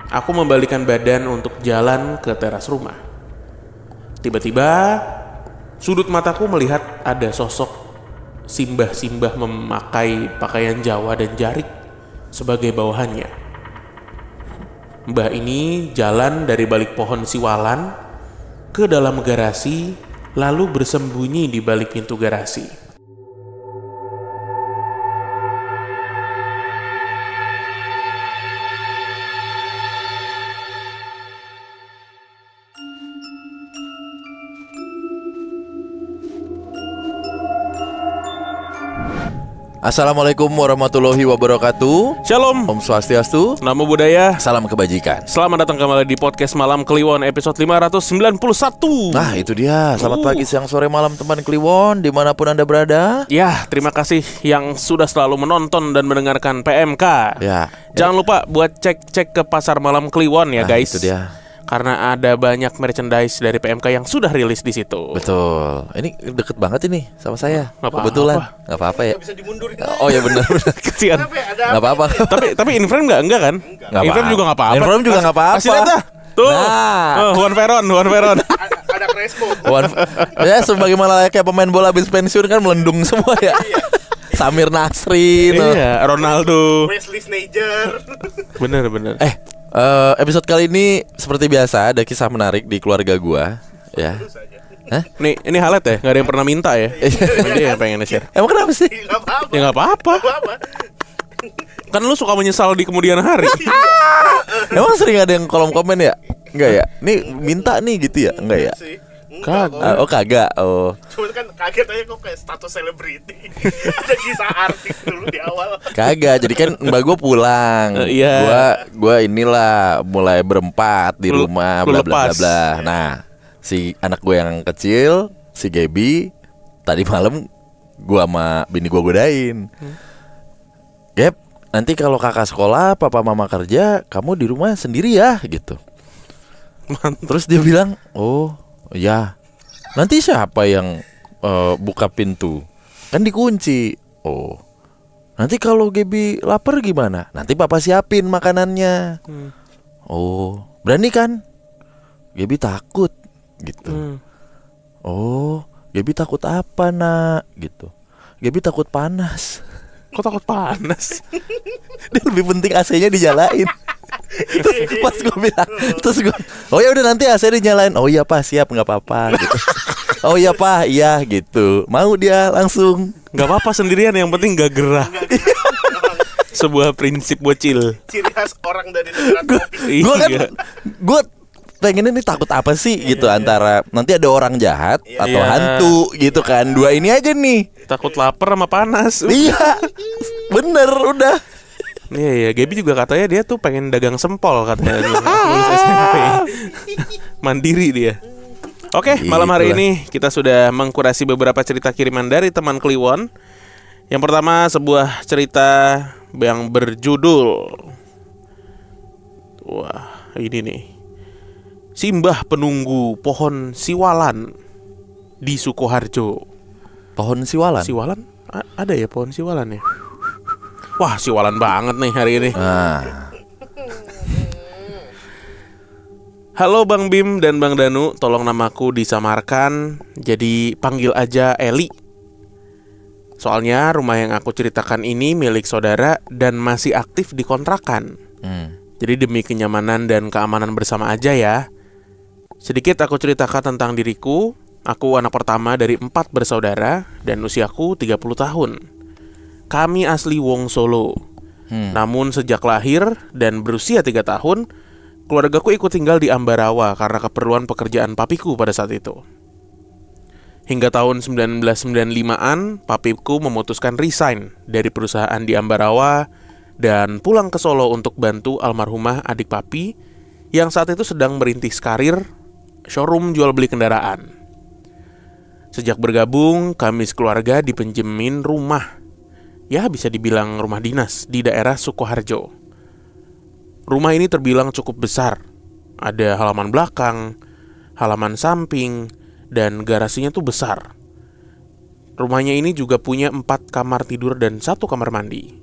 Aku membalikkan badan untuk jalan ke teras rumah. Tiba-tiba sudut mataku melihat ada sosok simbah-simbah memakai pakaian Jawa dan jarik sebagai bawahannya. Mbah ini jalan dari balik pohon siwalan ke dalam garasi, lalu bersembunyi di balik pintu garasi. Assalamualaikum warahmatullahi wabarakatuh. Shalom, Om Swastiastu, Namo Buddhaya. salam kebajikan. Selamat datang kembali di podcast Malam Kliwon episode 591. Nah itu dia, selamat pagi, siang, sore, malam teman Kliwon dimanapun Anda berada. Ya, terima kasih yang sudah selalu menonton dan mendengarkan PMK. Ya, Jangan lupa buat cek ke pasar Malam Kliwon ya, nah, guys. itu dia. Karena ada banyak merchandise dari PMK yang sudah rilis di situ. Betul. Ini deket banget ini sama saya. Nggak apa-apa. Kebetulan. Nggak apa-apa ya. Bisa dimundurin. Oh ya benar. Kesian. Nggak apa-apa. Tapi in frame enggak kan? Nggak In frame juga enggak apa-apa. In frame juga nggak apa-apa. Kasih lihat dah. Tuh. Nah. Juan Veron. Ada Crespo. Ya sebagaimana kayak pemain bola habis pensiun kan melendung semua ya. Samir Nasrin. Iya, Ronaldo. Wesley Sneijder. Bener. Episode kali ini seperti biasa ada kisah menarik di keluarga gua ya. Nih, ini highlight ya, nggak ada yang pernah minta ya. Dia yang pengen share. Emang kenapa sih? Enggak apa-apa. Ya nggak apa-apa. Kan lu suka menyesal di kemudian hari. Emang sering ada yang kolom komen ya? Enggak ya? Nih minta nih gitu ya? Enggak ya? Kagak. Oh kagak. Oh. Cuma kan kaget aja kok kayak status selebriti. Ada kisah artis dulu di awal. Kagak. Jadi kan mbak gue pulang. Iya. Gua inilah mulai berempat di Lu rumah bla bla bla lepas. bla. Nah, si anak gue yang kecil, si Gaby, tadi malam gua sama bini gua godain. Gap, nanti kalau kakak sekolah, papa mama kerja, kamu di rumah sendiri ya gitu. Terus dia bilang, "Oh, ya. Nanti siapa yang buka pintu? Kan dikunci." "Oh. Nanti kalau Gaby lapar gimana? Nanti papa siapin makanannya." "Oh, berani kan?" "Gaby takut." Gitu. "Oh, Gaby takut apa, Nak?" Gitu. "Gaby takut panas." Kok takut panas? Dia lebih penting AC-nya dijalain. Terus pas gue bilang, terus gue, "Oh ya udah nanti AC dinyalain." "Oh iya Pak, siap, nggak apa-apa." Gitu. "Oh iya Pak, iya." Gitu. Mau dia langsung. Nggak apa-apa sendirian, yang penting nggak gerah. Sebuah prinsip bocil. Ciri khas orang dari negara tropis. Gue kan, Iya. gue pengennya nih takut apa sih gitu, antara nanti ada orang jahat atau Iya. hantu gitu kan. Dua ini aja nih. Takut lapar sama panas. Iya, bener udah. Iya, Gaby juga katanya dia tuh pengen dagang sempol katanya. Lulus SMP. Mandiri dia. Oke, malam hari Itulah. ini kita sudah mengkurasi beberapa cerita kiriman dari teman Kliwon. Yang pertama sebuah cerita yang berjudul, wah ini nih, Simbah penunggu pohon siwalan di Sukoharjo. Pohon siwalan. Siwalan? Ada ya pohon siwalan ya? Wah, siwalan banget nih hari ini. Nah, Halo Bang Bim dan Bang Danu, tolong namaku disamarkan jadi panggil aja Eli. Soalnya rumah yang aku ceritakan ini milik saudara dan masih aktif di kontrakan. Jadi demi kenyamanan dan keamanan bersama aja ya. Sedikit aku ceritakan tentang diriku. Aku anak pertama dari 4 bersaudara dan usiaku 30 tahun. Kami asli Wong Solo. Namun sejak lahir dan berusia 3 tahun, keluargaku ikut tinggal di Ambarawa karena keperluan pekerjaan papiku pada saat itu. Hingga tahun 1995-an, papiku memutuskan resign dari perusahaan di Ambarawa dan pulang ke Solo untuk bantu almarhumah adik papi yang saat itu sedang merintis karir showroom jual beli kendaraan. Sejak bergabung, kami sekeluarga dipinjemin rumah, ya bisa dibilang rumah dinas di daerah Sukoharjo. Rumah ini terbilang cukup besar. Ada halaman belakang, halaman samping, dan garasinya tuh besar. Rumahnya ini juga punya 4 kamar tidur dan 1 kamar mandi.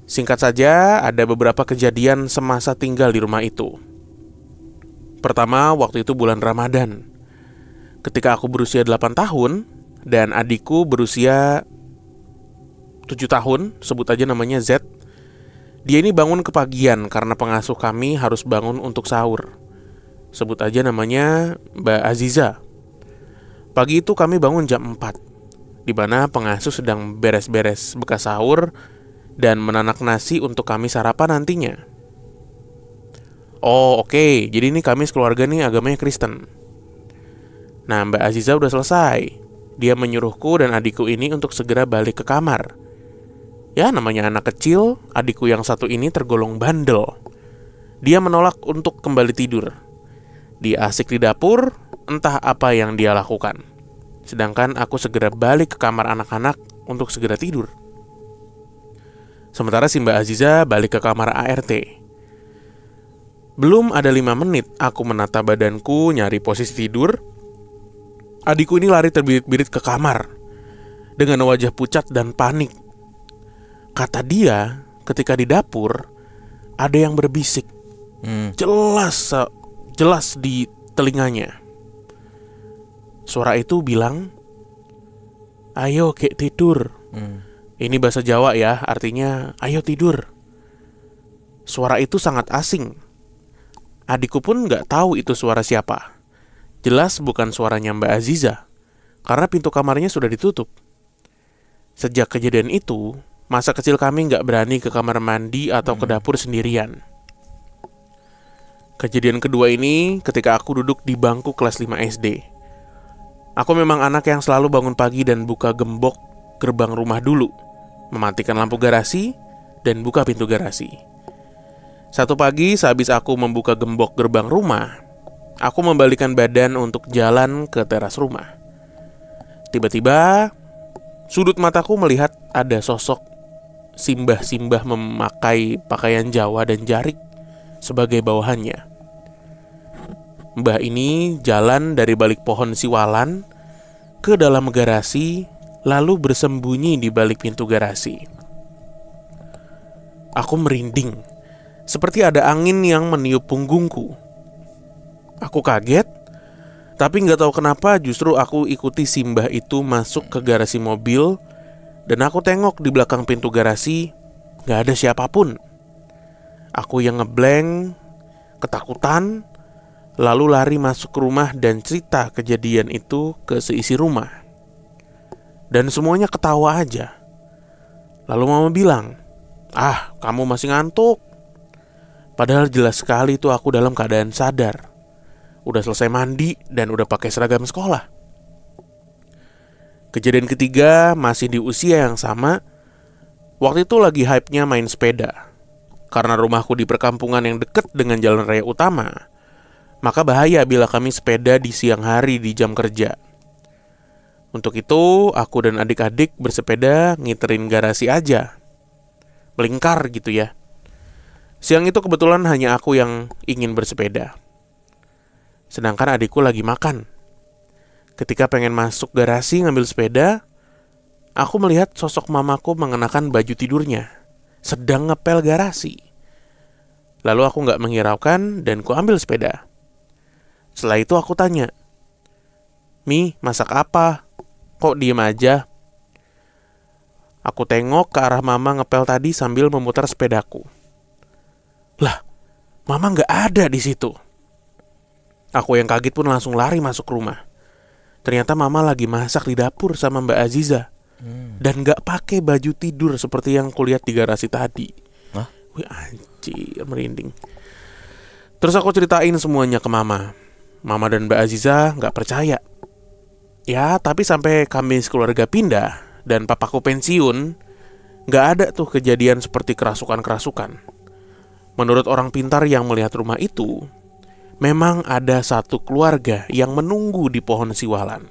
Singkat saja, ada beberapa kejadian semasa tinggal di rumah itu. Pertama, waktu itu bulan Ramadan. Ketika aku berusia 8 tahun dan adikku berusia 7 tahun, sebut aja namanya Z. Dia ini bangun kepagian karena pengasuh kami harus bangun untuk sahur. Sebut aja namanya Mbak Aziza. Pagi itu kami bangun jam 4, di mana pengasuh sedang beres-beres bekas sahur dan menanak nasi untuk kami sarapan nantinya. Oh oke, jadi ini kami sekeluarga nih agamanya Kristen. Nah, Mbak Aziza udah selesai. Dia menyuruhku dan adikku ini untuk segera balik ke kamar. Ya, namanya anak kecil, adikku yang satu ini tergolong bandel. Dia menolak untuk kembali tidur. Dia asik di dapur, entah apa yang dia lakukan. Sedangkan aku segera balik ke kamar anak-anak untuk segera tidur. Sementara si Mbak Aziza balik ke kamar ART. Belum ada 5 menit, aku menata badanku nyari posisi tidur. Adikku ini lari terbirit-birit ke kamar dengan wajah pucat dan panik. Kata dia, ketika di dapur ada yang berbisik. Jelas di telinganya. Suara itu bilang, "Ayo kek tidur." Ini bahasa Jawa ya, artinya ayo tidur. Suara itu sangat asing. Adikku pun gak tahu itu suara siapa. Jelas bukan suaranya Mbak Aziza, karena pintu kamarnya sudah ditutup. Sejak kejadian itu, masa kecil kami gak berani ke kamar mandi atau ke dapur sendirian. Kejadian kedua ini ketika aku duduk di bangku kelas 5 SD. Aku memang anak yang selalu bangun pagi dan buka gembok gerbang rumah dulu, mematikan lampu garasi, dan buka pintu garasi. Satu pagi sehabis aku membuka gembok gerbang rumah, aku membalikan badan untuk jalan ke teras rumah. Tiba-tiba, sudut mataku melihat ada sosok simbah-simbah memakai pakaian Jawa dan jarik sebagai bawahannya. Mbah ini jalan dari balik pohon siwalan ke dalam garasi, lalu bersembunyi di balik pintu garasi. Aku merinding, seperti ada angin yang meniup punggungku. Aku kaget, tapi gak tahu kenapa justru aku ikuti simbah itu masuk ke garasi mobil. Dan aku tengok di belakang pintu garasi, gak ada siapapun. Aku yang ngeblank, ketakutan, lalu lari masuk ke rumah dan cerita kejadian itu ke seisi rumah. Dan semuanya ketawa aja. Lalu mama bilang, "Ah, kamu masih ngantuk." Padahal jelas sekali itu aku dalam keadaan sadar. Udah selesai mandi dan udah pakai seragam sekolah. Kejadian ketiga masih di usia yang sama. Waktu itu lagi hype-nya main sepeda. Karena rumahku di perkampungan yang dekat dengan jalan raya utama, maka bahaya bila kami sepeda di siang hari di jam kerja. Untuk itu, aku dan adik-adik bersepeda ngiterin garasi aja. Melingkar gitu ya. Siang itu kebetulan hanya aku yang ingin bersepeda. Sedangkan adikku lagi makan. Ketika pengen masuk garasi ngambil sepeda, aku melihat sosok mamaku mengenakan baju tidurnya, sedang ngepel garasi. Lalu aku gak menghiraukan dan ku ambil sepeda. Setelah itu aku tanya, "Mi, masak apa? Kok diem aja?" Aku tengok ke arah mama ngepel tadi sambil memutar sepedaku. Lah, mama gak ada di situ. Aku yang kaget pun langsung lari masuk rumah. Ternyata mama lagi masak di dapur sama Mbak Aziza. Dan gak pakai baju tidur seperti yang kulihat di garasi tadi. Hah? Wih anjir, merinding. Terus aku ceritain semuanya ke mama. Mama dan Mbak Aziza gak percaya. Ya, tapi sampai kami sekeluarga pindah dan papaku pensiun, gak ada tuh kejadian seperti kerasukan-kerasukan. Menurut orang pintar yang melihat rumah itu, memang ada satu keluarga yang menunggu di pohon siwalan.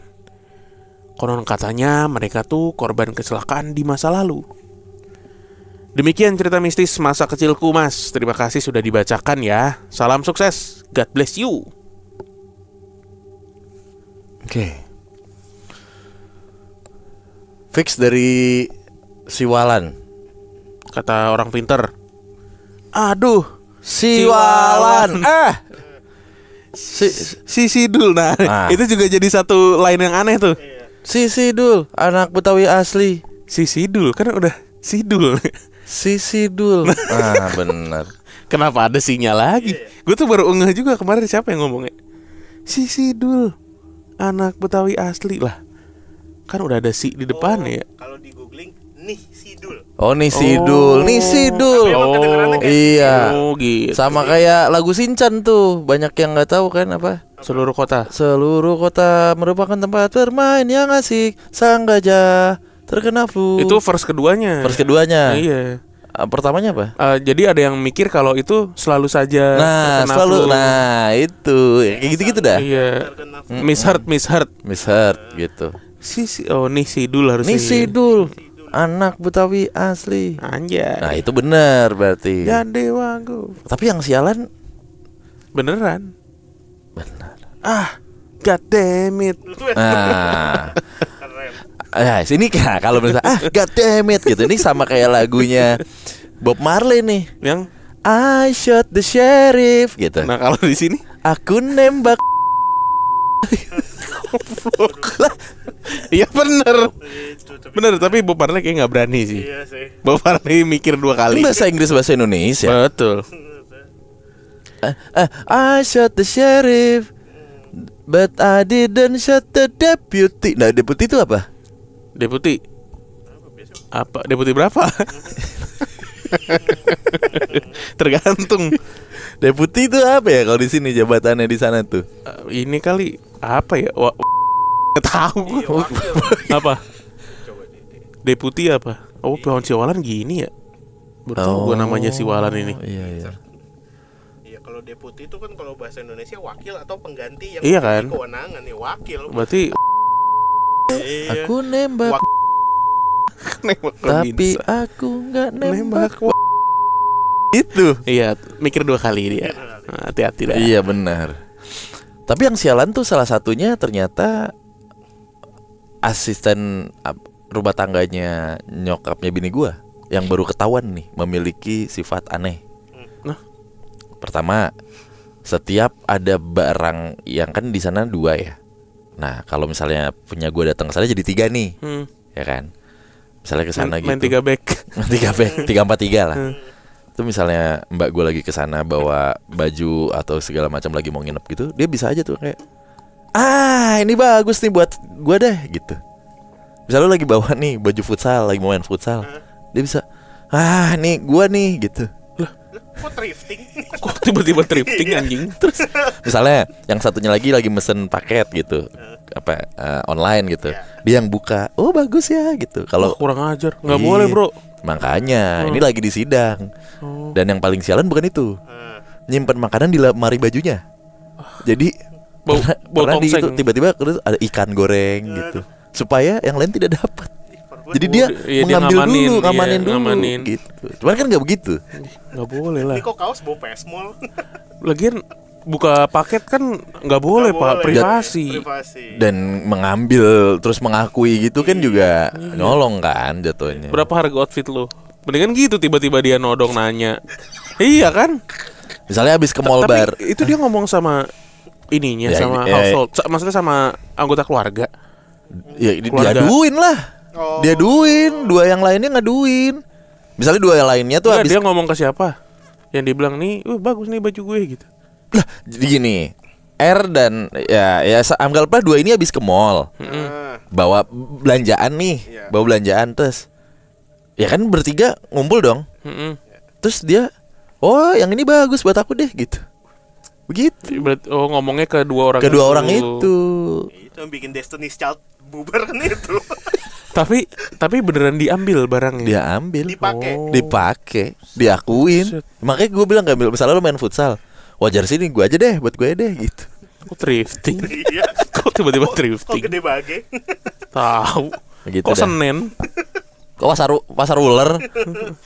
Konon katanya mereka tuh korban kecelakaan di masa lalu. Demikian cerita mistis masa kecilku, Mas. Terima kasih sudah dibacakan ya. Salam sukses. God bless you. Oke. Fix dari siwalan. kata orang pinter. Aduh, Siwalan. si Sidul. Nah, itu juga jadi satu line yang aneh tuh. Si Sidul, anak Betawi asli. Si Sidul kan udah Sidul. Si Sidul. Bener. Kenapa ada sinyal lagi? Gue tuh baru ngeh juga kemarin siapa yang ngomongnya. Si Sidul, anak Betawi asli lah. Kan udah ada si di depan ya. Kalau di googling nih Sidul. Oh nih Sidul, nih Sidul. Tapi emang kedengerannya kayak Iya. Gitu. Sama kayak lagu Shinchan tuh, banyak yang nggak tahu kan apa? Seluruh kota. Seluruh kota merupakan tempat bermain yang asik. Sang gajah terkena flu. Itu verse keduanya. Verse keduanya. Iya. Pertamanya apa? Jadi ada yang mikir kalau itu selalu saja Nah, terkena selalu. flu. Nah, itu kayak gitu-gitu dah. Iya. terkena Misheard. Misheard gitu. Oh nih Sidul harusnya. Nih Sidul, anak Betawi asli. Anjay. Nah, itu benar berarti. Ya dewa gue. Tapi yang sialan Beneran. benar. God damn it. Nah, keren. sini kalau misalnya god damn it gitu. Ini sama kayak lagunya Bob Marley nih. Yang I shot the sheriff gitu. nah kalau di sini Aku nembak. iya bener. Itu tapi Bener tapi Bob Marley kayak nggak berani sih. iya sih. Bob Marley mikir 2 kali. Ini bahasa Inggris bahasa Indonesia. Betul. I shot the sheriff, but I didn't shot the deputy. Nah, deputy itu apa? Deputi. Apa? Deputi berapa? Tergantung. Deputi itu apa ya kalau di sini jabatannya di sana tuh? Ini kali apa ya? Nggak tahu gua. Apa? Deputi apa? Oh, pohon Siwalan gini ya. Baru tahu gua namanya Siwalan ini. Iya. Iya, kalau deputi itu kan kalau bahasa Indonesia wakil atau pengganti yang Iya kan? memiliki kewenangan nih wakil. Berarti Iya. Aku nembak, nembak tapi bisa. aku nggak nembak. Itu. Iya, mikir 2 kali dia. Nah, hati-hati dah. Iya benar. Tapi yang sialan tuh salah satunya ternyata asisten rumah tangganya nyokapnya bini gua yang baru ketahuan nih memiliki sifat aneh. Nah. Pertama, setiap ada barang yang kan di sana 2 ya. Nah, kalau misalnya punya gua datang ke sana jadi 3 nih. Ya kan? Misalnya ke sana gitu. Main 3 back. 3 back, 3-4-3 lah. Itu misalnya mbak gue lagi kesana bawa baju atau segala macam lagi mau nginep gitu, dia bisa aja tuh kayak ini bagus nih buat gue deh gitu. Misalnya lu lagi bawa nih baju futsal, lagi mau main futsal, dia bisa nih gue nih gitu. Kok thrifting? Kok tiba-tiba thrifting anjing? Terus misalnya yang satunya lagi mesen paket gitu, online gitu, dia yang buka, oh bagus ya gitu. Kalau Kurang ajar. Nggak Iya. boleh bro. Makanya ini lagi di sidang. Dan yang paling sialan bukan itu, nyimpen makanan di lemari bajunya. Jadi Bau pernah di tongseng. itu tiba-tiba ada ikan goreng gitu, supaya yang lain tidak dapat. Jadi dia Iya, dia mengambil ngamanin, dulu, iya, ngamanin dulu ngamanin. gitu. Cuman kan nggak begitu. Nggak boleh lah. Ini kok kaos bau pesmol? Lagian buka paket kan nggak boleh Nggak pak, boleh. privasi. Privasi. Dan mengambil terus mengakui gitu kan juga nolong kan jatuhnya. Berapa harga outfit lo? Mendingan gitu tiba-tiba dia nodong nanya. Iya kan? Misalnya habis ke mall Tapi bar, itu dia ngomong sama ininya, Ya, sama ya, household, maksudnya sama anggota keluarga. ya Keluarga. diaduin lah. Oh. Diaduin, 2 yang lainnya ngaduin. Misalnya 2 yang lainnya tuh Enggak, habis dia ngomong ke siapa? Yang dibilang nih, bagus nih baju gue gitu. lah, jadi gini. R dan anggaplah 2 ini habis ke mall. Bawa belanjaan nih, Iya. bawa belanjaan terus. Ya kan bertiga ngumpul dong. Terus dia, oh yang ini bagus buat aku deh gitu. Begitu. Berarti ngomongnya ke 2 orang. Kedua orang itu. Itu yang bikin Destiny's Child bubar kan itu. Tapi beneran diambil barangnya. Dia ambil, Dipakai. dipakai, diakuin. Buset. Makanya gue bilang gak ambil. Misalnya lo main futsal, wajar sih nih gue aja deh, buat gue deh gitu. Kok thrifting? Iya. Kok tiba-tiba Kok thrifting? gede bage? Tahu. Begitu Kok dah. Senen? Kok pasar ular?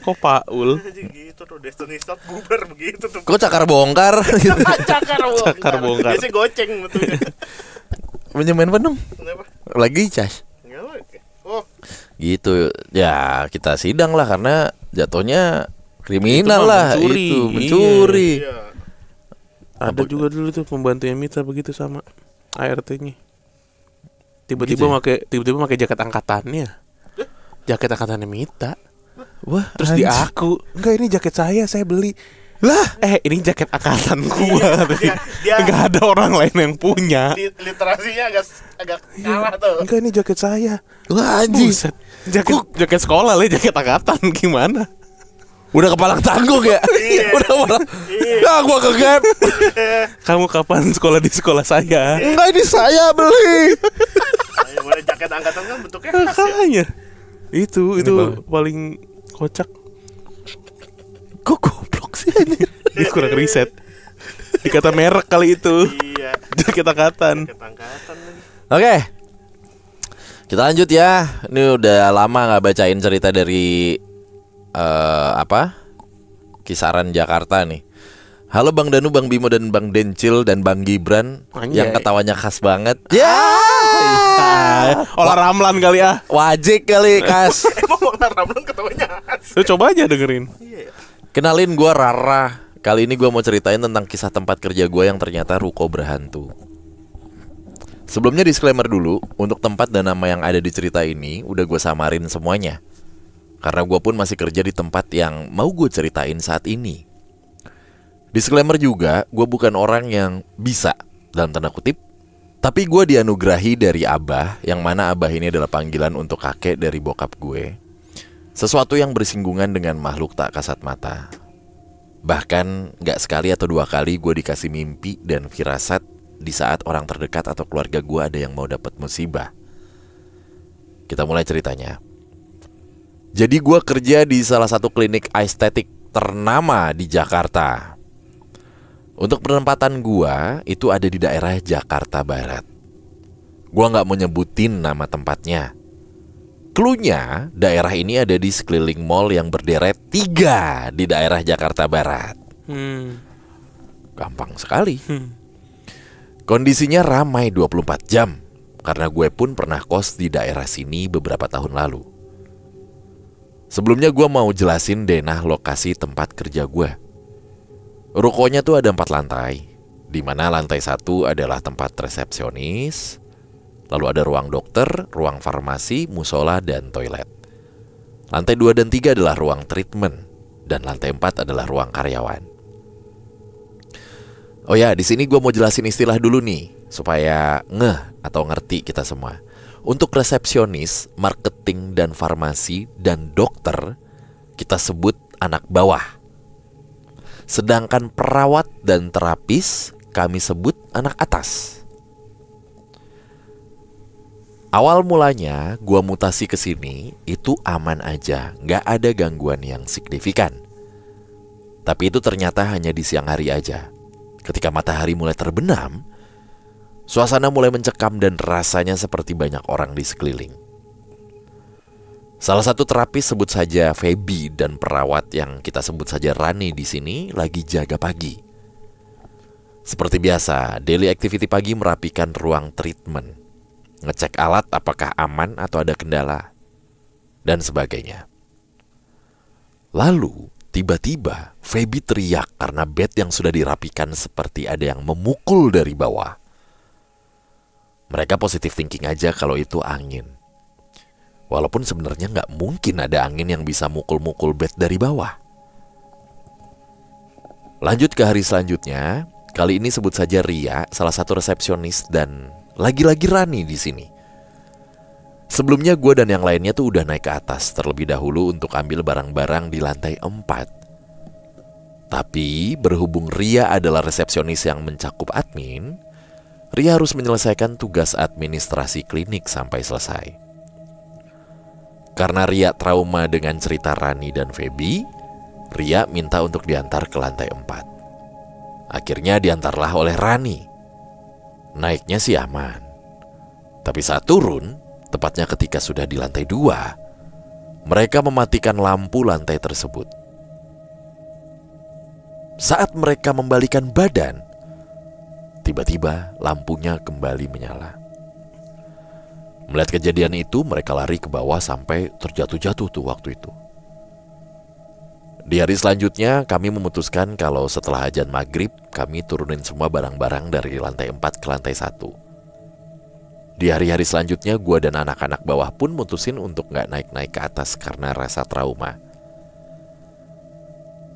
Kok Paul? Gitu tuh Destiny's Child bubar begitu tuh. Kok cakar bongkar? Gitu. Cakar bongkar. Biasanya goceng betulnya. Punya main apa dong? Kenapa? Lagi cas. Enggak, oh, Gitu. Ya kita sidang lah karena jatuhnya kriminal Itu mah lah. mencuri. Itu mencuri. Iya. Ada juga dulu tuh pembantunya Mita begitu sama ART-nya. Gitu ya? Tiba-tiba pakai jaket angkatannya. Jaket angkatannya Mita. Wah, Terus di aku, enggak ini jaket saya beli. lah. Ini jaket angkatan gua. Dia Enggak ada orang lain yang punya. literasinya agak kalah tuh. Enggak ini jaket saya. Wah anjing. Buset. Jaket sekolah lah, jaket angkatan gimana? Udah kepalang tanggung ya. Udah kepalang. Ah gua ke gap. Kamu kapan sekolah di sekolah saya? Enggak ini saya beli. Yang mana jaket angkatan kan bentuknya khas ya. Makanya. Itu paling kocak. Kok goblok sih anjir. Dia kurang riset. Dikata merek kali itu. Iya. Jaket angkatan. Jaket angkatan lagi. Oke. Kita lanjut ya. Ini udah lama nggak bacain cerita dari Kisaran Jakarta nih. Halo Bang Danu, Bang Bimo dan Bang Dencil dan Bang Gibran. Anjay. Yang ketawanya khas banget. Ya. Olah Ramlan kali ya. Wajik kali Kas. Emang orang Ramlan ketawanya khas. Lu coba aja dengerin. Kenalin gue Rara. Kali ini gue mau ceritain tentang kisah tempat kerja gue yang ternyata ruko berhantu. Sebelumnya disclaimer dulu, untuk tempat dan nama yang ada di cerita ini udah gue samarin semuanya. Karena gue pun masih kerja di tempat yang mau gue ceritain saat ini. Disclaimer juga, gue bukan orang yang bisa, dalam tanda kutip, tapi gue dianugerahi dari abah, yang mana abah ini adalah panggilan untuk kakek dari bokap gue. Sesuatu yang bersinggungan dengan makhluk tak kasat mata. Bahkan gak sekali atau dua kali gue dikasih mimpi dan firasat di saat orang terdekat atau keluarga gue ada yang mau dapat musibah. Kita mulai ceritanya. Jadi gue kerja di salah satu klinik estetik ternama di Jakarta. Untuk penempatan gue itu ada di daerah Jakarta Barat. Gue gak mau nyebutin nama tempatnya. Cluenya, daerah ini ada di sekeliling mall yang berderet 3 di daerah Jakarta Barat. Gampang sekali. Kondisinya ramai 24 jam, karena gue pun pernah kos di daerah sini beberapa tahun lalu. Sebelumnya gue mau jelasin denah lokasi tempat kerja gue. Rukonya tuh ada 4 lantai, di mana lantai 1 adalah tempat resepsionis. Lalu ada ruang dokter, ruang farmasi, musola, dan toilet. Lantai 2 dan 3 adalah ruang treatment, dan lantai 4 adalah ruang karyawan. Oh ya, di sini gue mau jelasin istilah dulu nih, supaya ngeh atau ngerti kita semua. Untuk resepsionis, marketing, dan farmasi, dan dokter, kita sebut anak bawah. Sedangkan perawat dan terapis, kami sebut anak atas. Awal mulanya gua mutasi ke sini itu aman aja, nggak ada gangguan yang signifikan. Tapi itu ternyata hanya di siang hari aja. Ketika matahari mulai terbenam, suasana mulai mencekam dan rasanya seperti banyak orang di sekeliling. Salah satu terapis, sebut saja Feby, dan perawat yang kita sebut saja Rani di sini lagi jaga pagi. Seperti biasa, daily activity pagi merapikan ruang treatment, ngecek alat apakah aman atau ada kendala, dan sebagainya. Lalu, tiba-tiba Feby teriak karena bed yang sudah dirapikan seperti ada yang memukul dari bawah. Mereka positive thinking aja kalau itu angin. Walaupun sebenarnya nggak mungkin ada angin yang bisa mukul-mukul bed dari bawah. Lanjut ke hari selanjutnya, kali ini sebut saja Ria, salah satu resepsionis, dan lagi-lagi Rani di sini. Sebelumnya gue dan yang lainnya tuh udah naik ke atas terlebih dahulu untuk ambil barang-barang di lantai 4. Tapi berhubung Ria adalah resepsionis yang mencakup admin, Ria harus menyelesaikan tugas administrasi klinik sampai selesai. Karena Ria trauma dengan cerita Rani dan Feby, Ria minta untuk diantar ke lantai 4. Akhirnya diantarlah oleh Rani. Naiknya sih aman. Tapi saat turun, tepatnya ketika sudah di lantai 2, mereka mematikan lampu lantai tersebut. Saat mereka membalikan badan, tiba-tiba lampunya kembali menyala. Melihat kejadian itu, mereka lari ke bawah sampai terjatuh-jatuh tuh waktu itu. Di hari selanjutnya, kami memutuskan kalau setelah azan maghrib, kami turunin semua barang-barang dari lantai 4 ke lantai 1. Di hari-hari selanjutnya, gue dan anak-anak bawah pun mutusin untuk gak naik-naik ke atas karena rasa trauma.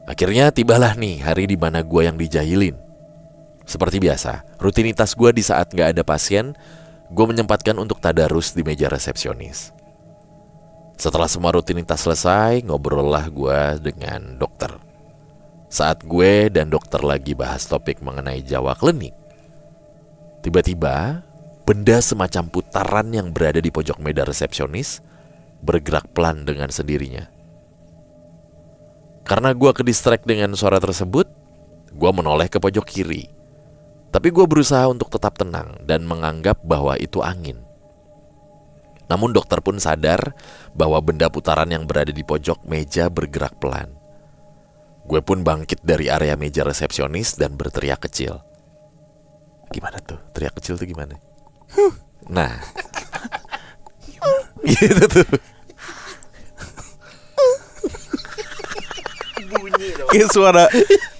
Akhirnya tibalah nih hari di mana gue yang dijahilin. Seperti biasa, rutinitas gue di saat gak ada pasien, gue menyempatkan untuk tadarus di meja resepsionis. Setelah semua rutinitas selesai, ngobrollah gue dengan dokter. Saat gue dan dokter lagi bahas topik mengenai Jawa Klinik, tiba-tiba benda semacam putaran yang berada di pojok meja resepsionis bergerak pelan dengan sendirinya. Karena gue ke-distract dengan suara tersebut, gue menoleh ke pojok kiri. Tapi gue berusaha untuk tetap tenang dan menganggap bahwa itu angin. Namun dokter pun sadar bahwa benda putaran yang berada di pojok meja bergerak pelan. Gue pun bangkit dari area meja resepsionis dan berteriak kecil. Gimana tuh? Teriak kecil tuh gimana? Nah, gitu tuh. Bunyi dong.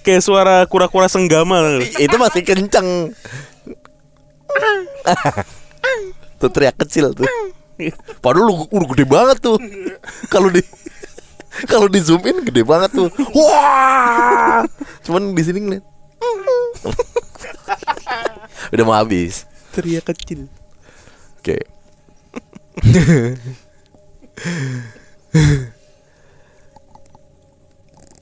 Kayak suara kura-kura senggama. Itu masih kenceng. Tuh teriak kecil tuh. Padahal udah gede banget tuh. Kalau di zoom in gede banget tuh. Wah. Cuman di sini ngeliat. Udah mau habis. Teriak kecil. Oke.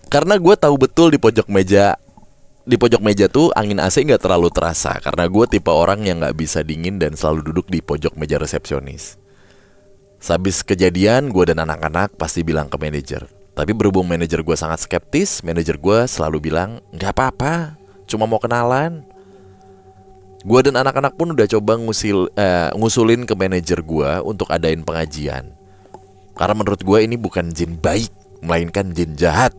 Karena gue tahu betul di pojok meja tuh angin AC nggak terlalu terasa. Karena gue tipe orang yang nggak bisa dingin dan selalu duduk di pojok meja resepsionis. Sehabis kejadian, gue dan anak-anak pasti bilang ke manajer. Tapi berhubung manajer gue sangat skeptis, manajer gue selalu bilang nggak apa-apa, cuma mau kenalan. Gue dan anak-anak pun udah coba ngusulin ke manajer gue untuk adain pengajian. Karena menurut gue ini bukan jin baik, melainkan jin jahat.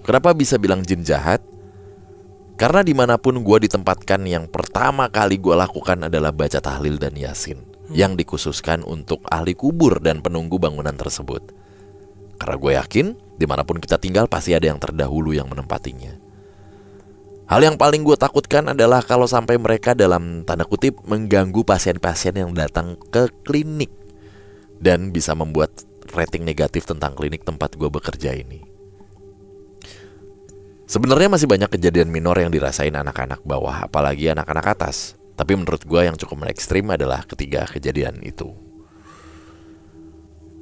Kenapa bisa bilang jin jahat? Karena dimanapun gue ditempatkan, yang pertama kali gue lakukan adalah baca tahlil dan yasin, yang dikhususkan untuk ahli kubur dan penunggu bangunan tersebut. Karena gue yakin dimanapun kita tinggal pasti ada yang terdahulu yang menempatinya. Hal yang paling gue takutkan adalah kalau sampai mereka dalam tanda kutip mengganggu pasien-pasien yang datang ke klinik dan bisa membuat rating negatif tentang klinik tempat gue bekerja ini. Sebenarnya masih banyak kejadian minor yang dirasain anak-anak bawah, apalagi anak-anak atas. Tapi menurut gue yang cukup ekstrim adalah ketiga kejadian itu.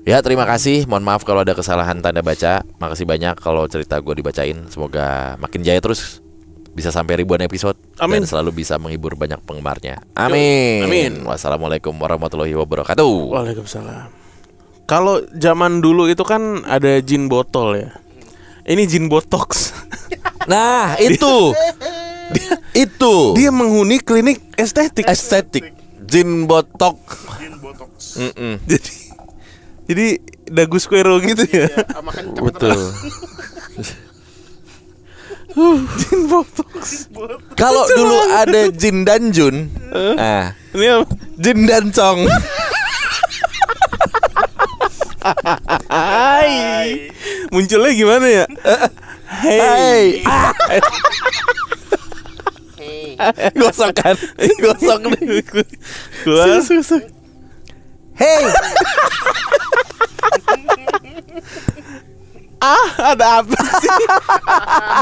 Ya, terima kasih. Mohon maaf kalau ada kesalahan tanda baca. Makasih banyak kalau cerita gue dibacain. Semoga makin jaya terus, bisa sampai ribuan episode. Amin. Dan selalu bisa menghibur banyak penggemarnya. Amin. Amin. Wassalamualaikum warahmatullahi wabarakatuh. Waalaikumsalam. Kalau zaman dulu itu kan ada jin botol ya. Ini jin botox. Nah, itu. Dia menghuni klinik estetik. Jin botok. Jin botox. Jadi dagu square gitu ya. Sama kencang. Betul. Jin botox. Kalau dulu ada jin dan jun. Nah, Ini apa? jin dan cong. Hai. Munculnya gimana ya? Hai. Gosok kan? Gosok nih. Gua Hey. ada apa sih?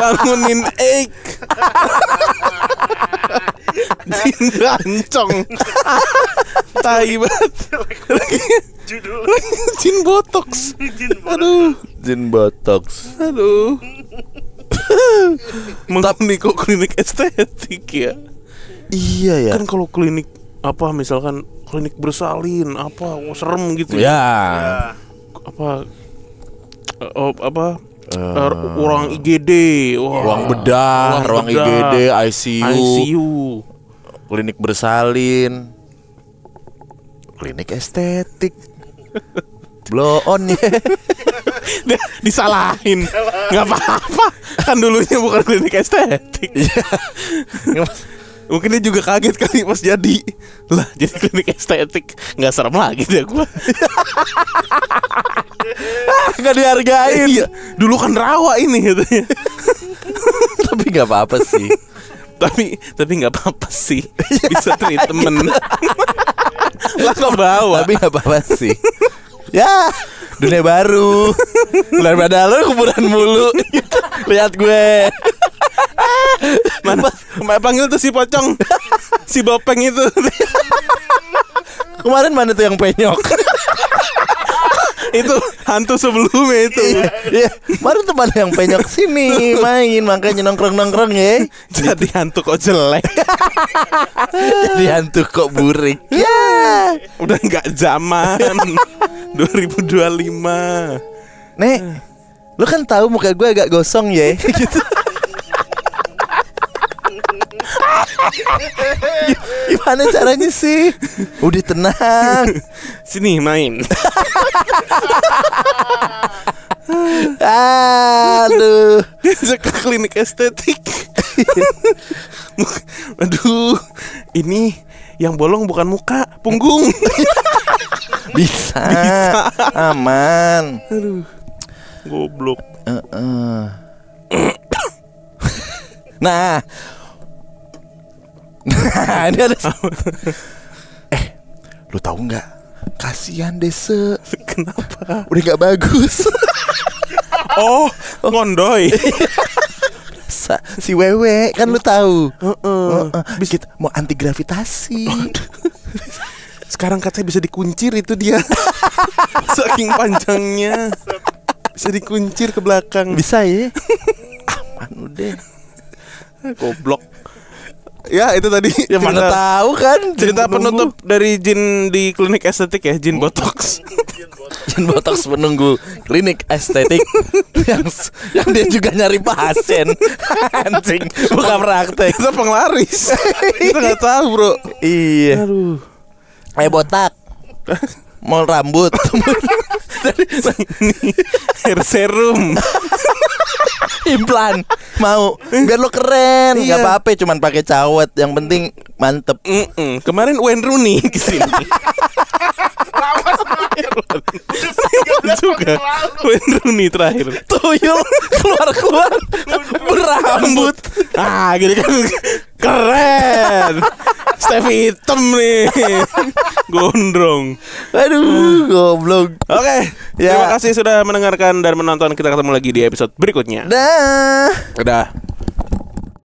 Bangunin Eik. Jin gancong. Tai banget. Judul Jin botox. jin botox. Aduh. Jin botox. Aduh. Menghuni kok klinik estetik ya? Iya ya. Kan kalau klinik apa misalkan klinik bersalin apa serem gitu Ya. Apa ruang IGD, Ruang bedah, ruang IGD, ICU, klinik bersalin, klinik estetik. Blow on ya. Disalahin. Nggak apa-apa. Kan dulunya bukan klinik estetik. Mungkin dia juga kaget kali pas jadi. Lah jadi klinik estetik, nggak serem lagi deh gue. Nggak dihargain. Iya, dulu kan rawa ini katanya. Tapi nggak apa-apa sih. Tapi nggak apa-apa sih, bisa treatment. Lah kok bawa. Tapi nggak apa-apa sih. Ya, dunia baru. Daripada lu kuburan mulu. Lihat gue. Mana panggil tuh si pocong, si Bopeng itu. Kemarin mana tuh yang penyok? Itu hantu sebelumnya itu. Iya, kemarin tuh mana yang penyok sini main, makanya nongkrong ya. Jadi hantu kok jelek. Jadi hantu kok burik. Ya, Udah nggak zaman. 2025. Nek, lu kan tahu muka gue agak gosong ya. Gitu. Gimana caranya sih? Udah tenang. Sini main. Aduh. Diajak ke klinik estetik. Aduh, ini yang bolong bukan muka, punggung. Bisa. Aman. Aduh, goblok. Nah, ini ada. Lu tahu nggak? Kasihan Dese. Kenapa? Udah nggak bagus. Oh, ngondoy. Si Wewe kan lu tahu. Bisa Kita mau anti gravitasi. sekarang katanya bisa dikuncir itu dia. Saking panjangnya. Bisa dikuncir ke belakang. Bisa ya? Aman udah. Goblok. Ya itu tadi Ya mana tahu kan. cerita penutup dari Jin di klinik estetik ya, Jin Botox. Jin Botox menunggu klinik estetik yang dia juga nyari pasien. Anjing, bukan praktek. Kita penglaris. Kita nggak tahu bro. Iya. Aduh. Botak. Mau rambut. Hair serum. Implan. Mau biar lo keren. Iya. Gak apa-apa, cuman pakai cawet. Yang penting mantep. Kemarin Wayne Rooney kesini. Juga Wayne Rooney terakhir. Tuyul keluar berambut. Ah gini kan keren. Stevie hitam nih. Gondrong. Aduh, goblok. Oke, Ya. terima kasih sudah mendengarkan dan menonton. Kita ketemu lagi di episode berikutnya. Dah. Udah.